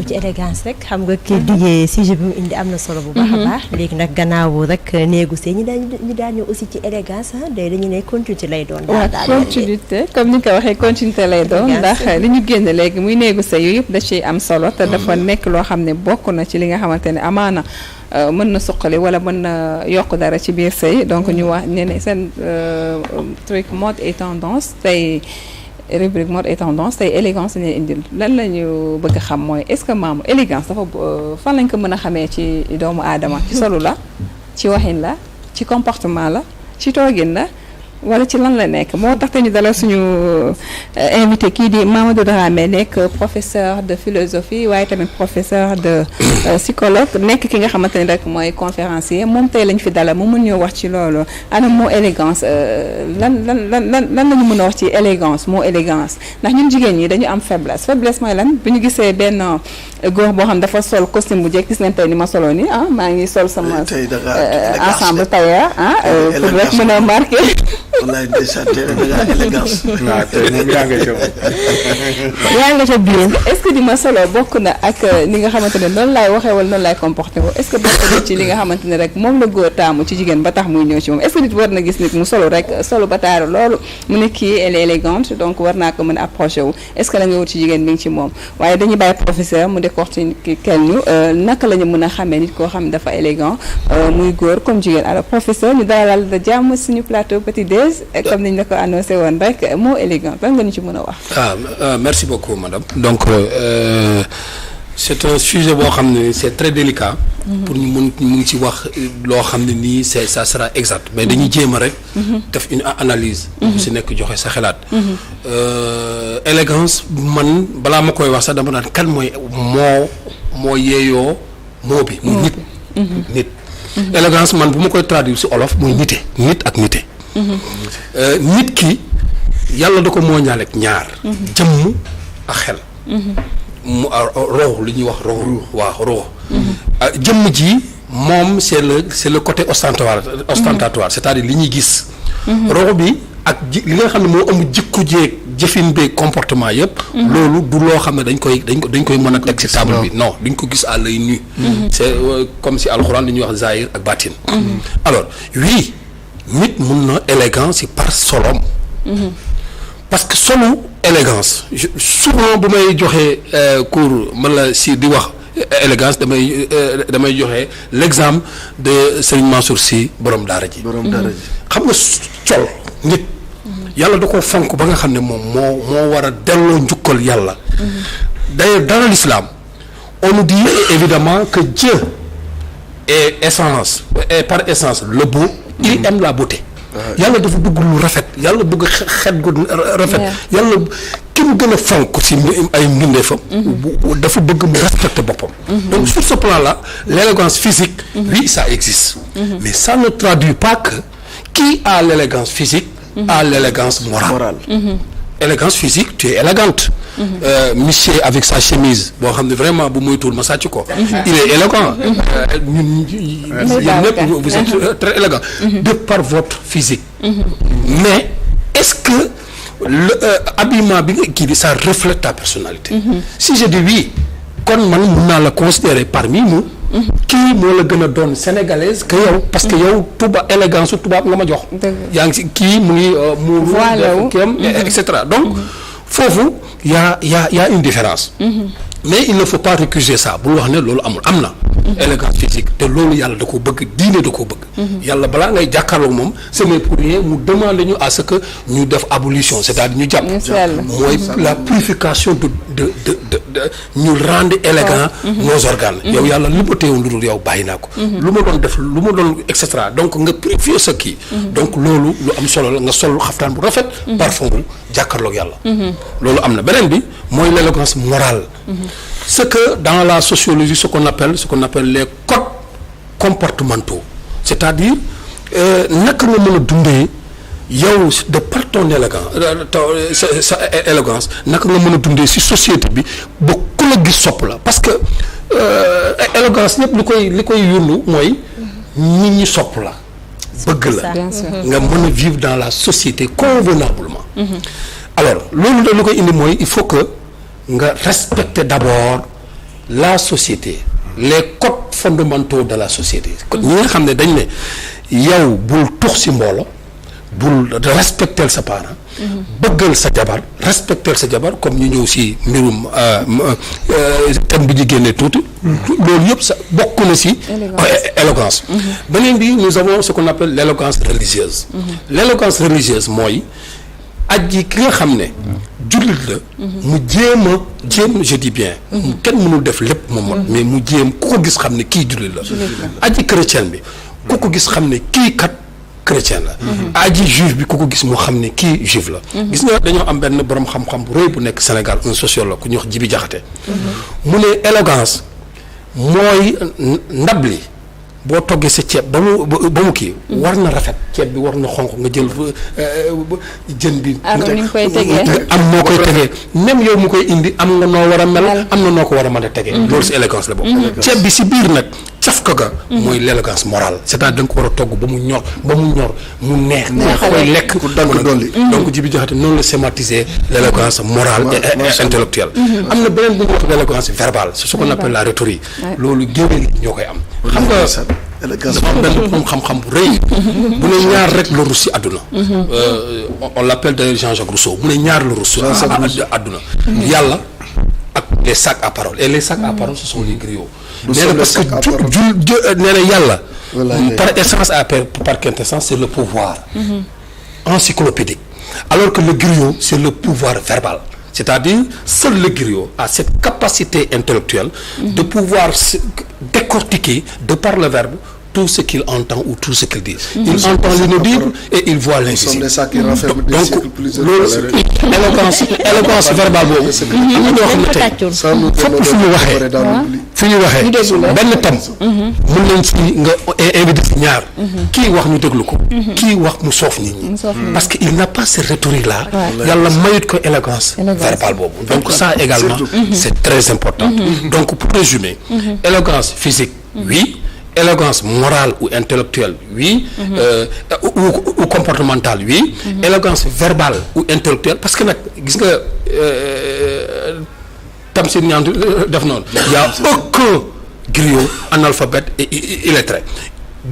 ci élégance rek xam nga kii dijee sujet bi mu indi am na solo bu baax a baax léegi nag gannaaw rek négocier ñi daan ñëw aussi ci élégance dañu ne continuité lay doon. continuité comme ni nga ko waxee continuité lay doon ndax li ñu génn léegi muy négocier yu yëpp da ciy am solo te dafa nekk loo xam ne bokk na ci li nga xamante ne amaana mën na suqali wala mën na yokk dara ci biir sëy donc ñu wax ne seen truc mode et tendance tey rubrique mode et tendance tey élégance lañuy indil lan la ñu bëgg a xam mooy est-ce que maamu élégance dafa fan lañ ko mën a xamee ci doomu aadama ci solu la ci waxin la ci comportement la ci toogin la wala ci lan la nekk moo tax te ñu dalal suñu invité kii di Mamadou Dramé nekk professeur de philosophie waaye tamit professeur de psychologue nekk ki nga xamante ni rek mooy conférencier moom tey lañ fi dalal mu mën ñoo wax ci loolu ana moo élégance lan la ñu mën a wax ci élégance moo élégance ndax ñun jigéen ñi dañu am faiblesse mooy lan bu ñu gisee benn góor boo xam dafa sol costume bu jekk gis ngeen tey ni ma soloo ni maa ngi sol sama ensemble tailleur pour rek mën a marqué wallaay ndeysaan tey da ngaa élégance. waaw tey moom yaa nga ca biir est-ce que di ma solo bokk na ak ni nga xamante ne noonu laay waxee wala noonu laay comporté ko est-ce que bokk na ci li nga xamante ne rek moom la góor taamu ci jigéen ba tax muy ñëw ci moom est-ce que nit war na gis nit mu solo rek solo ba taaru loolu mu ne kii elle est élégante donc war naa ko mën a approché wu est-ce que la nga wut ci jigéen bi ngi ci moom waaye dañuy bàyyi professeur mu décortiquer kenn ñu naka la ñu mën a xamee nit koo xam ne dafa élégant muy góor comme jigéen alors professeur ñu dalal da jàmm suñu plateau petit déj comme niñ la ko annoncé woon rek mot élégant lan nga ñu ci mën a wax. Merci beaucoup madame. Donc c'est un sujet boo xam ne c'est très délicat. pour ñu mun mu ngi ci wax loo xam ne nii ça sera exact mais dañuy jéem a rek. def une analyse. bu si nekk joxe sa xalaat. élégance man balaa ma koy wax sax dama naan kan mooy moo yeeyoo moo bi. muy nit. nit. élégance man bu ma koy traduire si olof muy nite nit ak nite. nit ki yàlla da ko mooñaale ak ñaar. jëmm ak xel. mu roox li ñuy wax roox waaw roox. jëmm ji moom c'est le côté ostentatoire c'est-à-dire li ñuy gis. roox bi ak li nga xam ne moo ëmb jikko jeeg jëfin beeg comportement yëpp. loolu du loo xam ne dañ koy mën a teg ci table bi non duñ ko gis à l'œil nu. c'est comme si alxuraan li ñuy wax zahir ak batin. alors oui. nit mun na élégance ci par solom parce que solu élégance souvent bu may joxe cours man la si di wax élégance damay joxe l'exemple de Serigne Mansour Sy borom daara ji xam nga col nit yàlla da ko fonk ba nga xam ne moom moo war a delloo njukkal yàlla d'ailleurs dans l'islam on nous dit évidemment que Dieu est par essence le beau. il aime la beauté. yàlla dafa bëgg lu rafet yàlla bëgg xet gu rafet. yàlla ki mu gën a fonk ci ay mbindeefam. dafa bëgg mu respecter boppam. donc sur ce plan-là l'élégance physique. oui ça existe. mais ça ne traduit pas que qui a l'élégance physique. a l'élégance morale. élégance physique tu es élégante. monsieur avec sa chemise boo xam ne vraiment bu moytuwul ma sàcc ko. il est élégant. ñun yéen ñëpp vous êtes très élégant. de par votre physique. mais est-ce que habillement bi nga kii bi ça reflète ta personnalité. si je dis oui kon man mun naa la considérer parmi nous. kii moo la gën a doon sénégalaise que yow parce que yow élégance su tubaab nga ma jox. yaa ngi si kii mu ngi muuru kiyam et cetera donc foofu y a une différence. mais il ne faut pas récuser ça bul wax ne loolu amul am na. élégance physique te loolu yàlla da ko bëgg diine da ko bëgg. yàlla balaa ngay jàkkaarloog moom c'est mais pour rien mu demande ñu à ce que ñu def abolition c'est-à-dire ñu jàpp. mooy la purification de ñu rendre élégant nos organes. yow yàlla li ma teewoon lu dul yow bàyyi naa ko. lu ma doon def lu ma doon et cetera donc nga purifier sa kii. donc loolu lu am solo la nga sol xaftaan bu rafet. parfum bu jàkkaarloog yàlla. loolu am na beneen bi mooy l'élégance morale. c'est que dans la sociologie ce qu'on appelle les codes comportementaux c'est-à-dire naka nga mën a dundee yow de par ton sa élégance naka nga mën a dundee ci société bi ba ku la gis sopp la parce que élégance ñëpp li koy yundu mooy nit ñi sopp la bëgg la nga mën a vivre dans la société convenablement. alors loolu da lu koy indi mooy il faut que nga respecter d'abord la société les codes fondamentaux de la société. ñi nga xam ne dañ ne yow bul tux si mboolo bul respecter sa parent. bëggal sa jabar respecter sa jabar comme ñu ñëw si mbirum thème bi ñu génnee tuuti. loolu yëpp sa bokk na si. élégance. beneen bi nous avons ce qu'on appelle l'élégance religieuse. L'élégance religieuse mooy aji ki nga xam ne. jullit la. mu jéem je dis bien. kenn mënul def lépp moom mais mu jéem ku ko gis xam ne kii jullit la. aji chrétien bi ku ko gis xam ne kii kat. chrétien la aji juif bi ku ko gis moo xam ne kii juif la gis nga dañoo am benn borom xam-xam bu rëy bu nekk Sénégal un sociologue ku ñuy wax Djibi Diakhaté mu ne élégance mooy ndab li boo toggee sa ceeb ba mu kii war na rafet ceeb bi war na xonq nga jël jën bi am noo koy tegee même yow mu koy indi am nga noo war a mel am na noo ko war a mën a tegee loolu si élégance la bokk ceeb bi si biir nag cafka ga mooy l'élégance morale c'est-à-dire da nga ko war a togg ba mu ñor mu neex nga koy lekk donc Djibi Diakhaté noonu la schématiser l'élégance morale et intellectuelle am na beneen bu ñu wax l'élégance verbale c'est ce qu'on appelle la rhétorique loolu géwél yi ñoo koy am xam nga dafa am benn xam-xam bu rëy bu ne ñaar rek la rus si àdduna on l'appelle d'ailleurs Jean-Jacques Rousseau mu ne ñaar la rus si àdduna yàlla ak les sacs à parole et les sacs à parole ce sont les griots nee na parce que nee na yàlla par essence par quintessence c'est le pouvoir encyclopédique alors que le griot c'est le pouvoir verbal c'est-à-dire seul le griot a cette capacité intellectuelle de pouvoir décortiquer de par le verbe tout ce qu'il entend ou tout ce qu'il dit. Il entend l'inaudible et il voit l'invisible. Donc loolu éloquence verbale boobu am na ñoo xam ne tey fépp fu ñu waxee benn tam mën nañ si nga invité si ñaar kii wax ñu déglu ko kii wax mu soof nit ñi parce que il n'a pas cette rhétorique là yàlla mayut ko élégance verbale boobu donc ça également c'est très important donc pour résumer élégance physique oui élégance morale ou intellectuelle oui ou comportementale oui élégance verbale ou intellectuelle parce que nag gis nga tam si ñaan def noonu y a aucun griot analphabète et illettré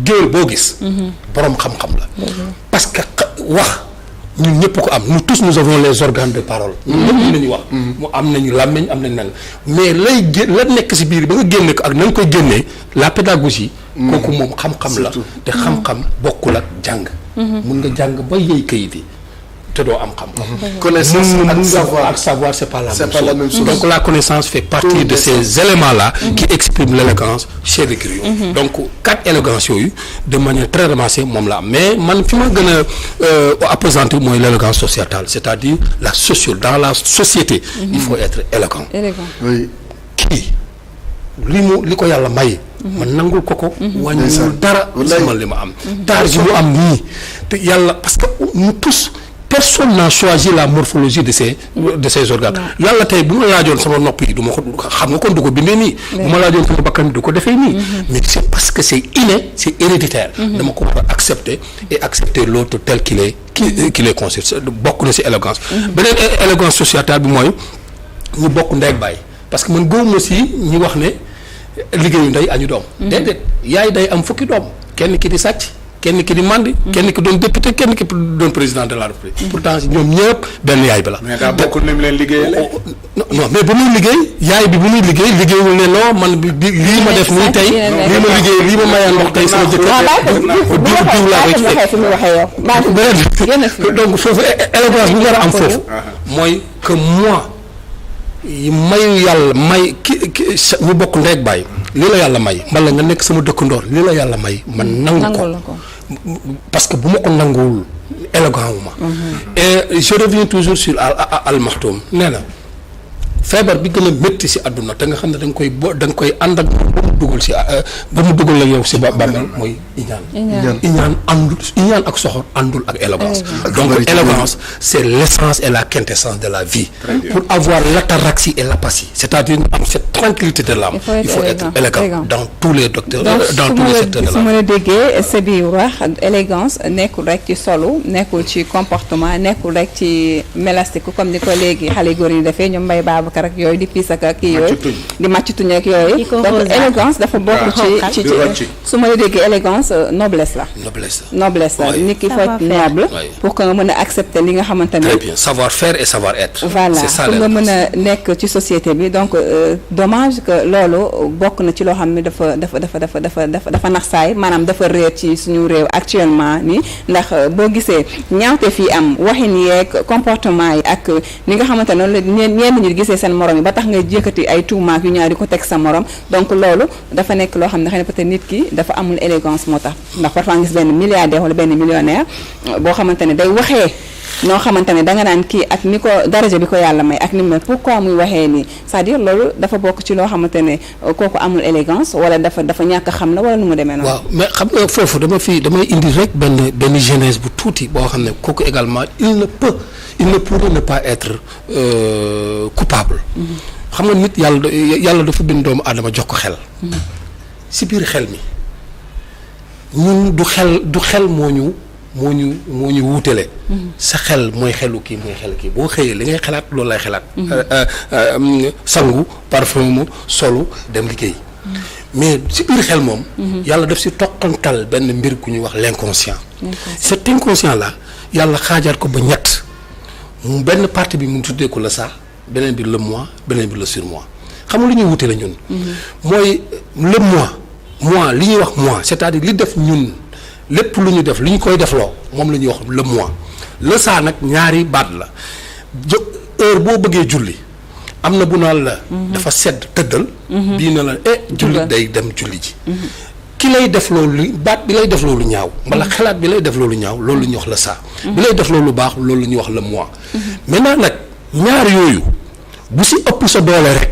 géwél boo gis boroom xam-xam la parce que wax ñun ñëpp ko am nous tous nous avons les organes de parole ñun ñëpp nañu wax mu am nañu làmmiñ am nañu nang mais la nekk si biir ba nga génne ko ak na nga koy génnee la pédagogie kooku moom xam-xam la te xam-xam bokkul ak jàng mun nga jàng ba yëy kayit yi te doo am xam-xam connaissance ak savoir c'est pas la même chose donc la connaissance fait partie de ces éléments-là qui expriment l'élégance chez les griots donc 4 élégances yooyu de manière très ramassée moom la am mais man fi ma gën a appesantir mooy l'élégance sociétale c'est-à-dire dans la société il faut être élégant oui kii li ko yàlla may man nangul ko wàññiwul dara sama li ma am taar ji mu am nii te yàlla parce que nous tous personne n'a choisi la morphologie de ces organes yàlla tey bu ma laajoon sama nopp yi du ma ko xam nga kon du ko bindee nii bu ma laajoon sama bakkan du ko defee nii mais c'est parce que c'est inné c'est héréditaire dama ko war a accepter et accepter l'autre tel qu'il est conçu bokk na ci élégance beneen élégance sociétale bi mooy ñu bokk ndey ak baay parce que man gëwuma ci ñi wax ne liggéeyu ndey añu doom déedéet yaay day am fukki doom kenn ki di sàcc kenn ki di mandi kenn ki doon député kenn ki doon président de la République pourtant ñoom ñëpp benn yaay bi la mais daa bokkul ni mu leen liggéeyale non mais bu muy liggéey yaay bi bu muy liggéeyul ne non man bi lii ma def nii tey lii ma liggéey lii ma mayaan ndox tey sama jëkkër donc foofu élégance bi war a am foofu mooy que moi mayu yàlla may ki ñu bokk ndeeg bàyyi lii la yàlla may mbala nga nekk sama dëkkandoor lii la yàlla may man nangu ko parce que bu ma ko nanguwul élégant wu ma et je reviens toujours sur Al Maktoum nee na feebar bi gën a métti si àdduna te nga xam ne da nga koy ànd ak ba mu dugal la yow si bàmmeel mooy iñaan ak soxor àndul ak élégance donc élégance c'est l'essence et la quintessence de la vie pour avoir l'ataraxie et l'apathie c'est-à-dire am cette tranquillité de l'âme. Il faut être élégant dans tous les docteurs, dans tous les secteurs de la vie. su ma la déggee sa biir wax élégance nekkul rek ci solo nekkul ci comportement nekkul rek ci mélastiku comme ni ko léegi xale góor yi defee ñoom Mbaye Babacar ak yooyu di piis ak kii yooyu di màcc tuñ ak yooyu donc élégance dafa bokk ci su ma la déggee élégance noblesse la nit ki faut être noble pour que nga mën a accepter li nga xamante ne très bien savoir faire et savoir être voilà pour nga mën a nekk ci société bi donc dommage que loolu bokk na ci loo xam ne dafa nax saay maanaam dafa réer ci suñu réew actuellement nii ndax boo gisee ñaawte fii am waxin yeeg comportement yi ak ni nga xamante ne la ñenn ñi gisee seen morom yi ba tax nga jékkati ay tuumaak yu ñaar di ko teg sa morom donc loolu dafa nekk loo xam ne xëy na peut-être nit ki dafa amul élégance moo tax ndax parfois nga gis benn milliardaire wala benn millionnaire boo xamante ne day waxee noo xamante ne danga naan kii ak ni ko daraja bi ko yàlla may ak ni mu pourquoi muy waxee nii c'est-à-dire loolu dafa bokk ci loo xamante ne kooku amul élégance wala dafa ñàkk xam la wala nu mu demee noonu. waaw mais xam nga foofu damay indi rek benn jeunesse bu tuuti boo xam ne kooku également il ne pourrait ne pas être coupable. xam nga nit yàlla dafa bind doomu aadama jox ko xel. si biir xel mi ñun du xel moo ñu wuutale. sa xel mooy xelu kii mooy xel kii boo xëyee li ngay xalaat loolu lay xalaat. sangu parfum solu dem liggéey. mais si biir xel moom. yàlla daf si toqantal benn mbir ku ñuy wax l'inconscient. cet inconscient là yàlla xaajaat ko ba ñett mu benn partie bi mu tuddee ko le ça beneen bi le moi beneen bi le surmoi xam nga lu ñuy wutale ñun. mooy le moi li ñuy wax moi c'est-à-dire li def ñun. lépp lu ñu def lu ñu koy defloo moom la ñuy wax le moi le ça nag ñaari baat la heure boo bëggee julli am na bu naan la. dafa sedd tëddal. bii na la julli day dem julli ji. ki lay def loolu baat bi lay def loolu ñaaw. wala xalaat bi lay def loolu ñaaw loolu la ñuy wax le ça. bi lay def loolu baax loolu la ñuy wax le moi. maintenant nag ñaar yooyu bu si ëpp sa doole rek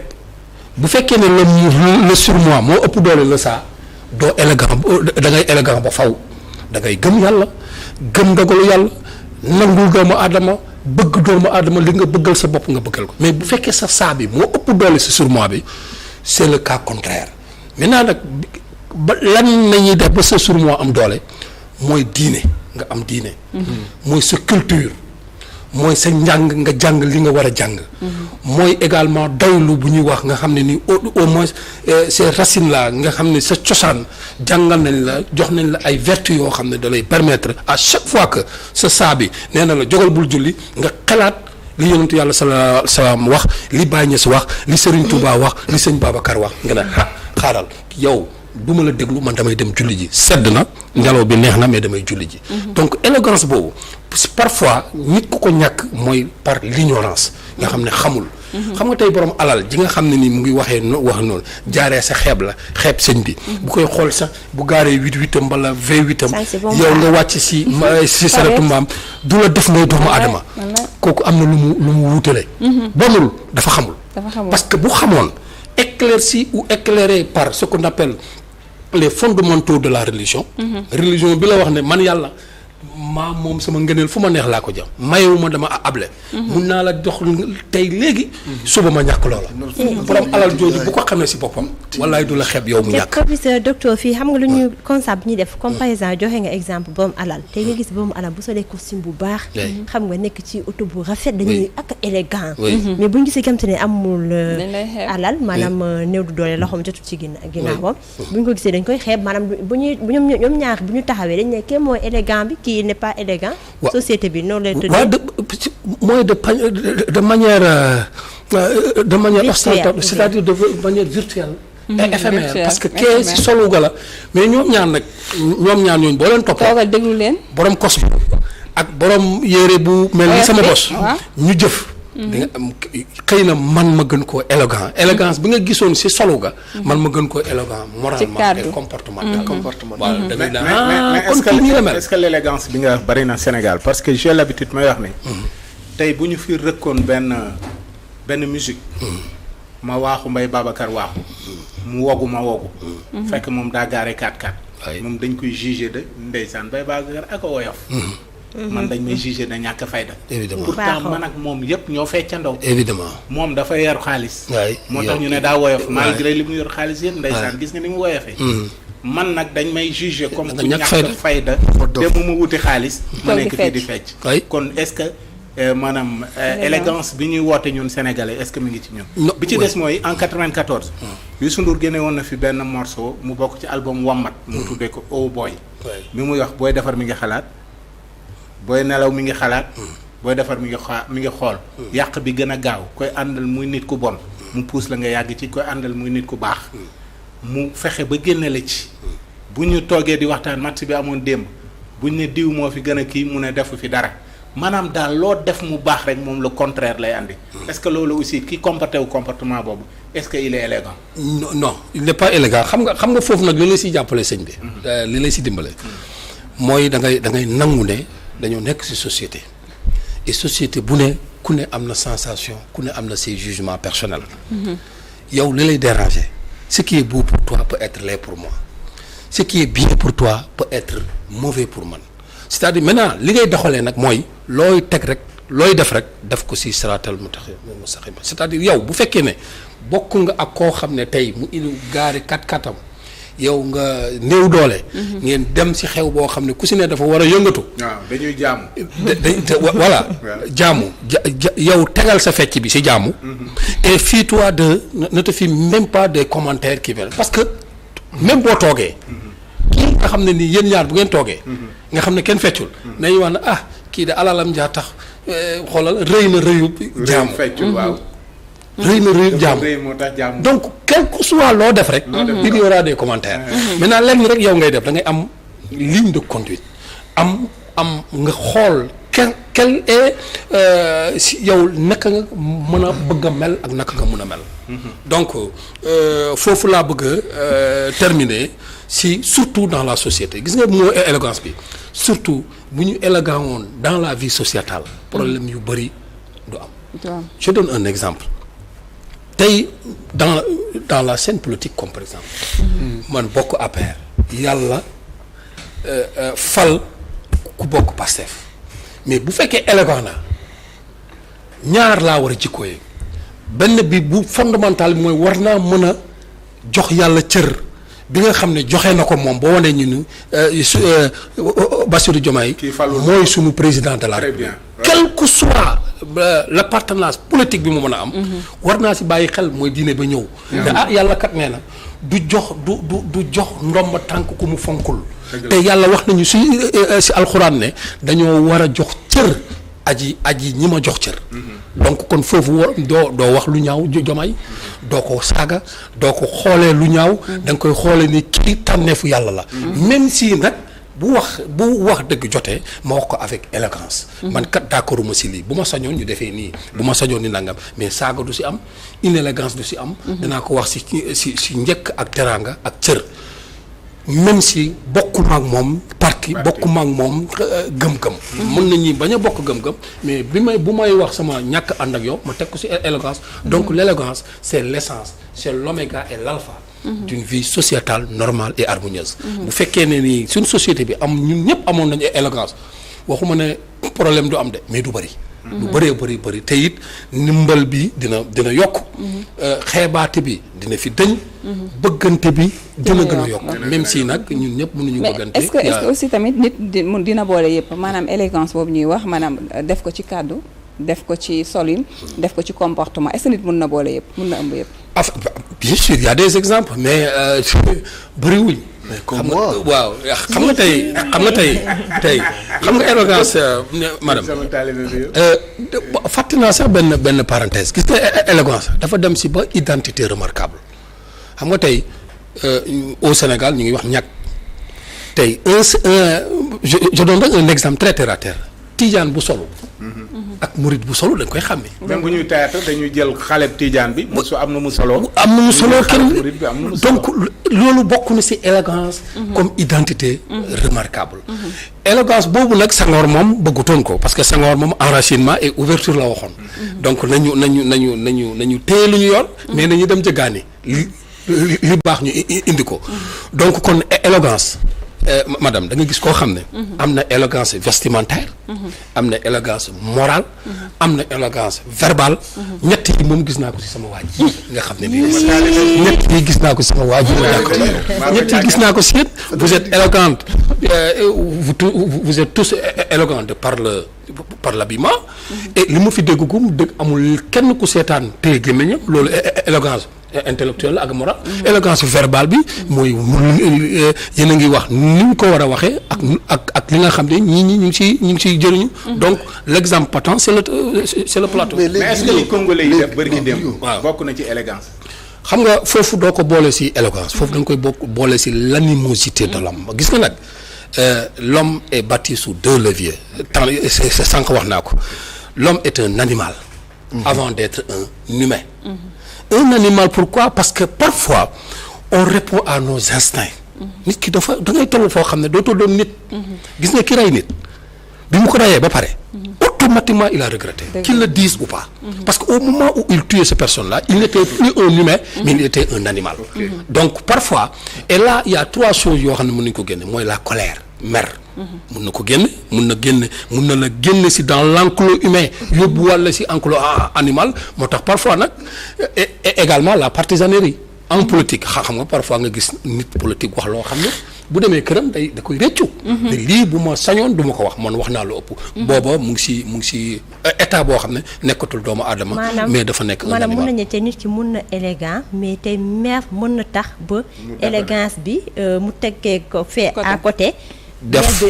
bu fekkee ne le surmoi moo ëpp doole le ça doo élégant da ngay élégant ba faw. da ngay gëm yàlla gëm ndogalu yàlla nangul doomu aadama bëgg doomu aadama li nga bëggal sa bopp nga bëggal ko mais bu fekkee sa saa bi moo ëpp doole si surmoi bi c'est le cas contraire maintenant nag ba lan nañuy def ba sa surmoi am doole mooy diine nga am diine. mooy sa culture mooy sa njàng nga jàng li nga war a jàng. mooy également doylu bu ñuy wax nga xam ne ni au moins ces racines là nga xam ne sa cosaan jàngal nañ la jox nañ la ay vertus yoo xam ne da lay permettre à chaque fois que sa saa bi nee na la jógal bul julli nga xalaat li yonentu yàlla sallallahu alayhi wa sallam wax li Baye Niass wax li Serigne Touba wax li sëñ Babacar wax nga ne xaaral yow du ma la déglu man damay dem julli ji sedd na ngelaw bi neex na mais damay julli ji. donc élégance boobu parfois nit ku ko ñàkk mooy par l'ignorance nga xam ne xamul. xam nga tey borom alal ji nga xam ne ni mu ngi waxee wax noonu jaaree sa xeeb sëñ bi. bu koy xool sax bu gaaree 8-8am wala 20-8am. yow nga wàcc si saretu mbaam du la def mooy doomu aadama. kooku am na lu mu wutale. bonul dafa xamul. parce que bu xamoon éclairci ou éclairé par ce qu'on appelle les fondamentaux de la religion. religion bi la wax ne man yàlla maa moom sama ngëneel fu ma neex laa ko jëm mayewuma dama able. mun naa la dox tey léegi. suba ma ñàkk loola. borom alal jooju bu ko xamee si boppam. wallaay du la xeeb yow mu ñàkk. professeur docteur fii xam nga lu ñu constat bi ñuy def comme par exemple joxe nga exemple borom alal tey nga gis borom alal bu solee costume bu baax. xam nga nekk ci oto bu rafet dañuy ak élégant. mais bu ñu gisee kam te ne amul alal maanaam néew du doole loxoom jotul ci ginnaawam. bu ñu ko gisee dañ koy xeeb maanaam bu ñoom ñaar bu ñu taxawee dañ ne kii mooy élégant bi kii n'est pas élégant. société bi noonu lay tëddee. mooy de manière ostentatoire c'est-à-dire de manière virtuelle. et éphémère parce que kee si solu ga la mais ñoom ñaar ñooñu boo leen toppee. toogal déglu leen. borom kos bi ak borom yére bu mel ni sama bos. ñu jëf. di nga am xëy na man ma gën koo élégance bi nga gisoon si solu ga. man ma gën koo élégant moralement et comportement. waaw da ngay mais est-ce que l'élégance bi nga bari na Sénégal parce que j'ai l'habitude may wax ne. tey bu ñu fi rëkkoon benn musique. ma waaxu Mbaye Babacar waaxu. mu wogu ma wogu. fekk moom daa gaare 4x4. moom dañ koy juger de ndeysaan Mbaye Babacar ak a woyof. man dañ may juger na ñàkk fayda. évidemment pourtant man ak moom yëpp ñoo feccandoo. évidemment moom dafa yor xaalis. waay moo tax ñu ne daa woyof. malgré li mu yor xaalis yëpp ndeysaan gis nga ni mu woyofee. man nag dañ may juger comme ku ñàkk fayda. te mu wuti xaalis. ma nekk fii di fecc. kon est-ce que maanaam élégance bi ñuy woote ñun sénégalais est-ce que mi ngi ci ñun. bi ci des mooy en 94. Youssou Ndour génne woon na fi benn morceau mu bokk ci album Wammat. mu tuddee ko Oh Boy. mi muy wax booy defar mi ngi xalaat. booy nelaw mi ngi xalaat. booy defar mi ngi xool. yàq bi gën a gaaw koy àndal muy nit ku bon. mu puus la nga yàgg ci koy àndal muy nit ku baax. mu fexe ba génne la ci. bu ñu toogee di waxtaan match bi amoon démb bu ñu ne diw moo fi gën a kii mu ne defu fi dara maanaam daal loo def mu baax rek moom le contraire lay andi. est-ce que loolu aussi ki comporté wu comportement boobu est-ce que il est élégant. non il n'est pas élégant xam nga foofu nag li la siy jàppale sëñ bi. li lay si dimbale. mooy da ngay nangu ne dañoo nekk ci société et société bu ne ku ne am na sensation ku ne am na ses jugements personnels. yow li lay déranger ce qui est beau pour toi peut être laid pour moi ce qui est bien pour toi peut être mauvais pour man c'est-à-dire maintenant li ngay doxalee nag mooy looy teg rek looy def rek def ko ci siraatal mustaqim c'est-à-dire yow bu fekkee ne bokk nga ak koo xam ne tey mu indi gaari kat-katam yow nga néew doole. ngeen dem ci xew boo xam ne ku ci ne dafa war a yëngatu. waaw dañuy jaamu. voilà jaamu yow tegal sa fecc bi ci jaamu. et fie-toi ne te fie même pas des commentaires qui viennent parce que même boo toogee. kii nga xam ne nii yéen ñaar bu ngeen toogee. nga xam ne kenn feccul. nañu wax ne kii de alalam jaa tax xoolal rëy na rëyu. jaamu feccul waaw. rëy na rëyu jaamu donc quel que soit loo def rek. il y aura des commentaires. maintenant lenn rek yow ngay def da ngay am ligne de conduite am nga xool quel est si yow naka nga mën a bëgg a mel ak naka nga mën a mel. donc foofu laa bëgg a terminer si surtout dans la société gis nga moo élégance bi surtout bu ñu élégant woon dans la vie sociétale problème yu bëri du am. je donne un exemple. tey dans la scène politique comme par exemple man bokk APR yàlla fal ku bokk Pastef mais bu fekkee élégant na ñaar laa war a jikkooyee benn bi bu fondamental bi mooy war naa mën a jox yàlla cër bi nga xam ne joxe na ko moom boo wanee ñu ni Bassirou Diomaye mooy sunu président de la République quel que soit l'appartenance politique bi mu mën a am war naa si bàyyi xel mooy diine ba ñëw te yàlla kat nee na du jox ndomba tànk ku mu fonkul te yàlla wax nañu si alxuraan ne dañoo war a jox cër aji ñi ma jox cër donc kon foofu doo wax lu ñaaw Diomaye doo ko saaga doo ko xoolee lu ñaaw da nga koy xoolee ni kii tànneefu yàlla la même si nag bu wax dëgg jotee ma wax ko avec élégance man kat d'accorduma si lii bu ma sañoon ñu defee nii bu ma sañoon ni nangam mais saaga du si am inélégance du si am danaa ko wax si njëkk ak teraanga ak cër même si bokkuma ak moom parti bokkuma ak moom gëm-gëm mën nañu bañ a bokk gëm-gëm mais bu may wax sama ñàkk ànd ak yow ma teg ko si élégance donc l'élégance c'est l'essence c'est l'oméga et l'alpha d'une vie sociétale normale et harmonieuse bu fekkee ne nii suñ société bi ñun ñëpp amoon nañu élégance waxuma ne problème du am de mais du bëri lu bëri te it ndimbal bi dina yokk xeebaate bi dina fi dëñ bëggante bi dina gën a yokk même si nag ñun ñëpp mënuñu bëggante mais est-ce que aussi tamit nit dina boole yëpp maanaam élégance boobu ñuy wax maanaam def ko ci kàddu def ko ci solin def ko ci comportement est-ce que nit mën na boole yëpp mën na ëmb yëpp bien sûr il y a des exemples mais bëriwuñ mais comme moi waaw xam nga tey xam nga élégance madame fàtte naa sax benn parenthèse gis nga élégance dafa dem si ba identité remarquable xam nga tey au Sénégal ñu ngi wax ñàkk tey je donne un exemple très terre à terre Tijaan bu solo ak murid bu solo dañ koy xàmmee. même bu ñuy théâtre dañuy jël xale Tijaan bi. su am na mu solo. kenn donc loolu bokk na ci élégance. comme identité remarquable. élégance boobu nag Senghor moom bëggutoon ko parce que Senghor moom enracinement et ouverture la waxoon. donc nañu téye lu ñu yor. mais nañu dem jëggaani li baax ñu indi ko. donc kon élégance madame da nga gis koo xam ne. am na élégance vestimentaire. am na élégance morale. am na élégance verbale. ñett yi moom gis naa ko ci sama waa ji nga xam ne bii. ñett yi gis naa ko ci sama waa ji ma d'accord ñett yi gis naa ko ci yéen. vous êtes élégante vous êtes tous élégants de par l'habillement. et li ma fi dégg amul kenn ku seetaan téye gémmiñam loolu élégance intellectuelle ak morale. élégance verbale bi mooy yéen a ngi wax ni ñu ko war a waxee ak li nga xam ne ñii ñu ngi ciy jëriñu. donc l'exemple patent c'est le plateau. mais est-ce que li Congolais yi def bëri gi dem. waaw bokk na ci élégance. xam nga foofu doo ko boole ci élégance foofu da nga koy boole ci l'animosité de l'homme gis nga nag l'homme est bâti sous deux leviers c'est sànq wax naa ko l'homme est un animal. avant d'être un humain. Un animal pourquoi parce que parfois on répond à nos instincts. nit ki da ngay toll foo xam ne dootoo doon nit. gis nga ki rey nit bi mu ko reyee ba pare. automatiquement il a regretté. qu'il le dise ou pas. parce que au moment où il tuait cette personne-là il n'était plus un humain mais il était un animal. donc parfois et là il y a trois choses yoo xam ne mën nañu ko génne mooy la colère mer. mun na ko génne mun na la génne si dans l'enclos humain yóbbu wàlla si enclos animal moo tax parfois nag et également la partisanerie en politique xam nga parfois nga gis nit politique wax loo xam ne bu demee këram da koy réccu te lii bu ma sañoon du ma ko wax man wax naa lu ëpp booba mu ngi si état boo xam ne nekkatul doomu aadama mais dafa nekk maanaam mun nañu te nit ki mun na élégant mais tey mer mën na tax ba élégance bi mu teggee ko fait à côté def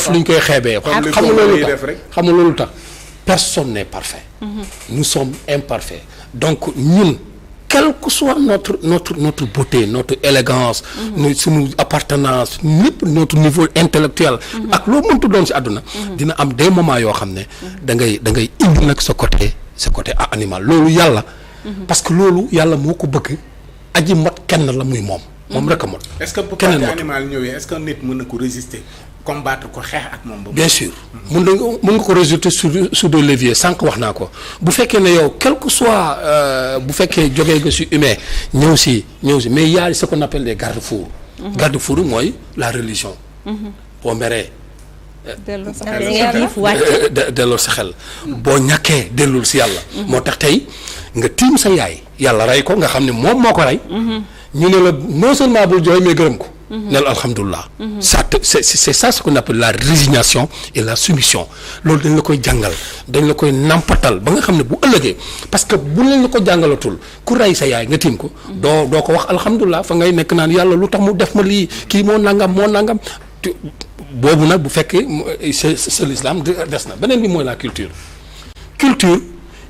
lu ñu koy xeebee xam nga loolu tax personne n'est parfait. Nous sommes imparfaits donc ñun quelle que soit notre beauté notre élégance suñu appartenance lépp notre niveau intellectuel ak loo mëntu doon ci àdduna dina am des moments yoo xam ne da ngay indi nag sa côté animal loolu yàlla parce que loolu yàlla moo ko bëgg aji mat kenn la muy moom rek a mot. est-ce que bu côté animal ñëwee est-ce que nit mën na ko résister combattre ko xeex ak moom. bien sûr mën nga ko résister sur des leviers sànq wax naa ko bu fekkee ne yow quel que soit bu fekkee jógee nga si humain ñëw si mais y a ce qu'on appelle des garde-fous. garde-fous mooy la religion. boo meree. delloo sa xel boo ñàkkee dellul si yàlla. moo tax tey nga tiim sa yaay yàlla rey ko nga xam ne moom moo ko rey. ñu ne la non seulement bul jooy mais gërëm ko. ne la alhamdulilah. c'est ça ce qu'on appelle la résignation et la soumission loolu dañ la koy jàngal dañ la koy nampatal ba nga xam ne bu ëllëgee parce que bu leen la ko jàngalatul ku rey sa yaay nga tiim ko. doo ko wax alhamdulilah fa ngay nekk naan yàlla lu tax mu def ma lii kii moo nangam. boobu nag bu fekkee c'est l'islam des na beneen bi mooy la culture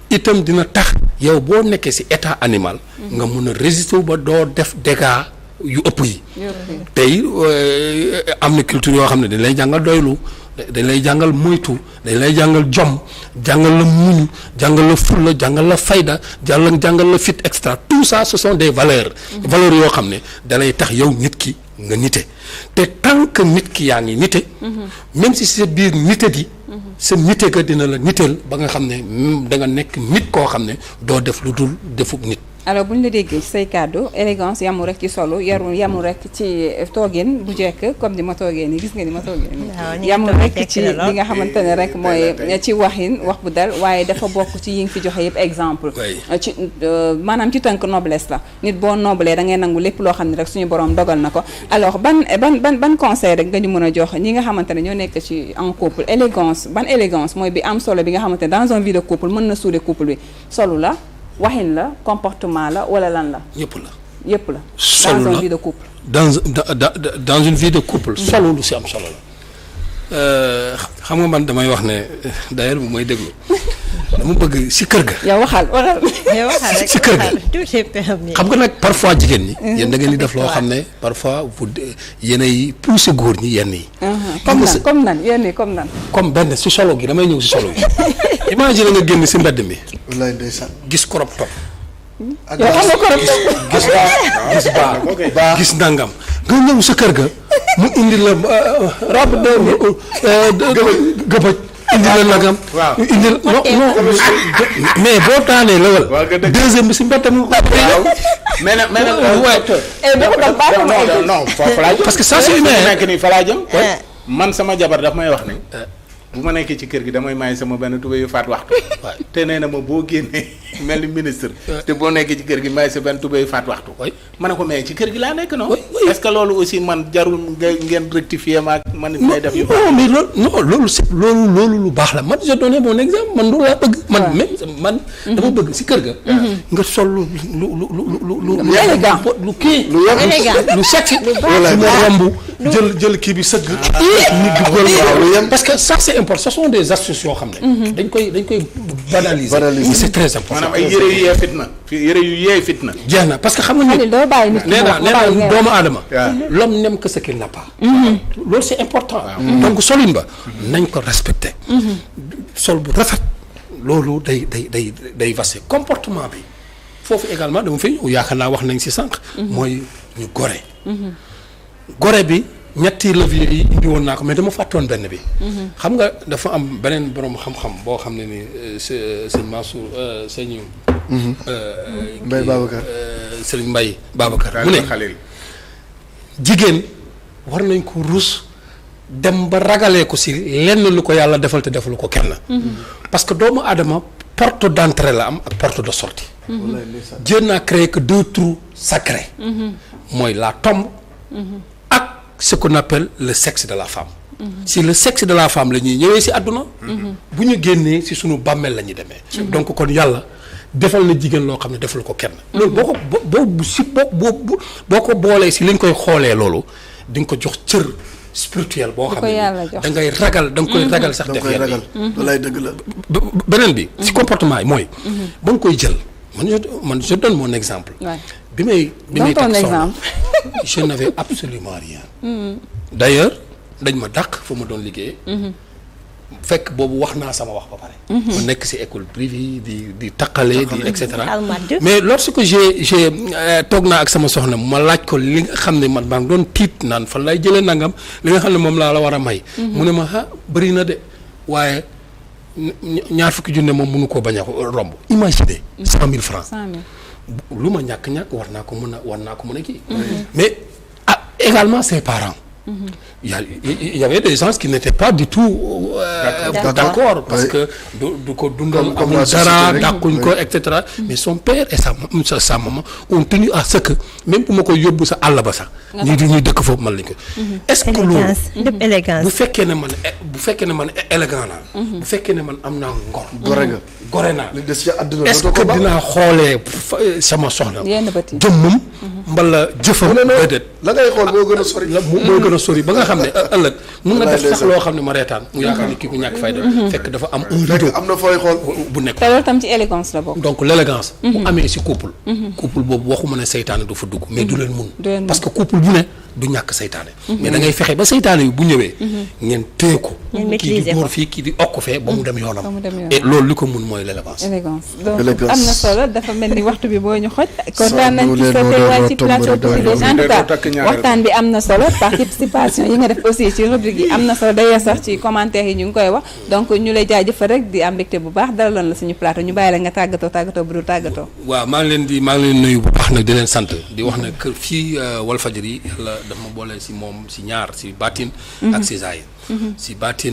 itam dina tax yow boo nekkee ci état animal nga mun a résister ba doo def dégâts yu ëpp yi tey am na culture yoo xam ne dañ lay jàngal doylu dañ lay jàngal moytu dañ lay jàngal jom jàngal la muñ jàngal la fulla jàngal la fayda jàngal la fit extra tout ça ce sont des valeurs yoo xam ne dalay tax yow nit ki nga nite te tant que nit ki yaa ngi nite même si sa biir nite di sa nite ga dina la niteel ba nga xam ne da nga nekk nit koo xam ne doo def lu dul defuk nit. alors bu ñu la déggee ci say kàddu élégance yamul rek ci solo yamul rek ci toogin bu jekk comme ni ma toogee nii gis nga ni ma toogee nii yamul rek ci li nga xamante ne rek mooy ci wax bu dal waaye dafa bokk ci yi nga fi joxe yëpp exemple ci maanaam ci tënk noblesse la nit boo noblee da ngay nangu lépp loo xam ne rek suñu borom dogal na ko alors ban conseil rek nga ñu mën a jox ñi nga xamante ne ñoo nekk ci en couple élégance mooy bi am solo bi nga xamante ne dans une vie de couple mën na suude couple bi solo la waxin la comportement la wala lan la. yëpp la. dans une vie de couple. dans une vie de couple. solo lu si am solo la xam nga man damay wax ne d'ailleurs bu may déglu dama bëgg si kër ga. yow waxal rek si kër ga xam nga nag parfois jigéen ñi. yéen da ngeen di def loo xam ne parfois vous yéenay pousser góor ñi yenn yi. comme nan. comme benn si solo gi damay ñëw si solo gi. imagine nga génn si mbedd mi. wallaay ndeysaan. gis crop top. yow xam nga crop top. gis nangam nga ñëw sa kër ga mu indi la robe de gëbëj indi la nagam. waaw indi la non mais boo taanee lawal. deuxième bi si mbettam nga ko. waaw mais nag non foofu laa jëm. parce que ça c'est humain nekk nii fa laa jëm. man sama jabar daf may wax ne. bu ma nekkee ci kër gi damay may sama benn tubéy yu faat waxtu. te nee na ma boo génnee mel ni ministre. te boo nekkee ci kër gi may sa benn tubéy yu faat waxtu. ma ne ko mais ci kër gi laa nekk non. est-ce que loolu aussi man jarul ngeen rectifier ma ak man. may def yu non mais loolu lu baax la man je donné mon exemple man loolu laa bëgg. man dama bëgg si kër ga. nga sol lu élégant lu kii. lu sexy. su ma romb jël kii bi sëgg. parce que ça c'est important ce sont des astuces yoo xam ne. dañ koy banaliser. c'est très important. maanaam ay yére yu yee fitna. yére yu yee fitna. jeex na parce que xam nga ni nee naa doomu aadama. l'homme n'aime que ce qu'il n'a pas. loolu c'est important. donc solin ba nañ ko respecter. sol bu rafet loolu day vaste comportement bi foofu également dama fay yaakaar naa wax nañ ci sànq. mooy ñu gore. gore bi. ñetti levier yi indi woon naa ko mais dama fàttoon benn bi. xam nga dafa am beneen borom xam-xam boo xam ne ni sëñ Mansour sëñ. Mbaye Babacar. Sëriñ Mbaye Babacar mu ne jigéen war nañ ko ruus dem ba ragalee ko si lenn lu ko yàlla defal te defalu ko kenn. parce que doomu aadama porte d'entrée la am ak porte de sortie. Dieu n'a créé que 2 trous sacrés. mooy la tombe. ce qu'on appelle le sexe de la femme. si le sexe de la femme la ñuy ñëwee si àdduna. bu ñu génnee si sunu bàmmeel la ñuy demee. donc kon yàlla defal na jigéen loo xam ne defal ko kenn. loolu boo ko boolee si li nga koy xoolee loolu di nga ko jox cër spirituel boo xam ne da ngay ragal da nga koy ragal sax def yenn yi. walaay dëgg la. beneen bi si comportement yi mooy. ba nga koy jël man je donne mon exemple. bi may takk soxna je n'avais absolument rien. D'ailleurs dañ ma dàq fa ma doon liggéey. fekk boobu wax naa sama wax ba pare. ma nekk ci école privée di taqale di et cetera. mais lorsque j'ai toog naa ak sama soxna ma laaj ko li nga xam ne man maa ngi doon tiit naan fan lay jëlee nangam li nga xam ne moom laa la war a may. mu ne ma bëri na de waaye ñaar fukki junne moom mënu koo bañ a romb. imaginez 100 000 francs. lu ma ñàkk war naa ko mën a kii. mais également ses parents. Il y avait des gens qui n'étaient pas du tout d'accord parce que du ko dundal amul dara dàquñ ko et cetera. mais son père et sa maman ont tenu à ce que même bu ma koy yóbbu sa àll ba sax. ñuy dëkk foofu man lañ ko. est-ce que loolu bu fekkee ne man élégant naa. bu fekkee ne man am naa ngor. gore naa est-ce que dinaa xoolee sama soxna. jëmmam mbala jëfam. déedéet la ngay xool moo gën a sori. moo gën a sori ba nga xam ne ëllëg mun na def sax loo xam ne ma reetaan mu yaakaar ni kii ku ñàkk fayda fekk dafa am un rideau am na fooy xool bu nekk. te loolu tam ci élégance la bokk. donc l'élégance bu amee ci couple boobu waxuma ne seytaane du fa dugg mais du leen mun parce que couple bu ne du ñàkk seytaane mais da ngay fexe ba seytaane yi bu ñëwee ngeen téye ko kii di dóor fii kii di okk fee ba mu dem yoonam et loolu li ko mun mooy l'élégance. donc am na solo dafa mel ni waxtu bi boo ñu xoj kontaan nañ ci sa teewaay ci plateau Petit Déj en tout cas waxtaan bi am na solo participation yi nga def aussi ci rubrique yi am na solo d'ailleurs sax ci commentaire yi ñu ngi koy wax donc ñu lay jaajëfal rek di am mbégte bu baax dalaloon la suñu plateau ñu bàyyi la nga tàggatoo bu dul tàggatoo. waaw maa ngi leen nuyu bu baax nag di leen sant di wax ne que fii Walfadjri la dafa ma boole si moom si ñaar si baatin ak si zaahir si baatin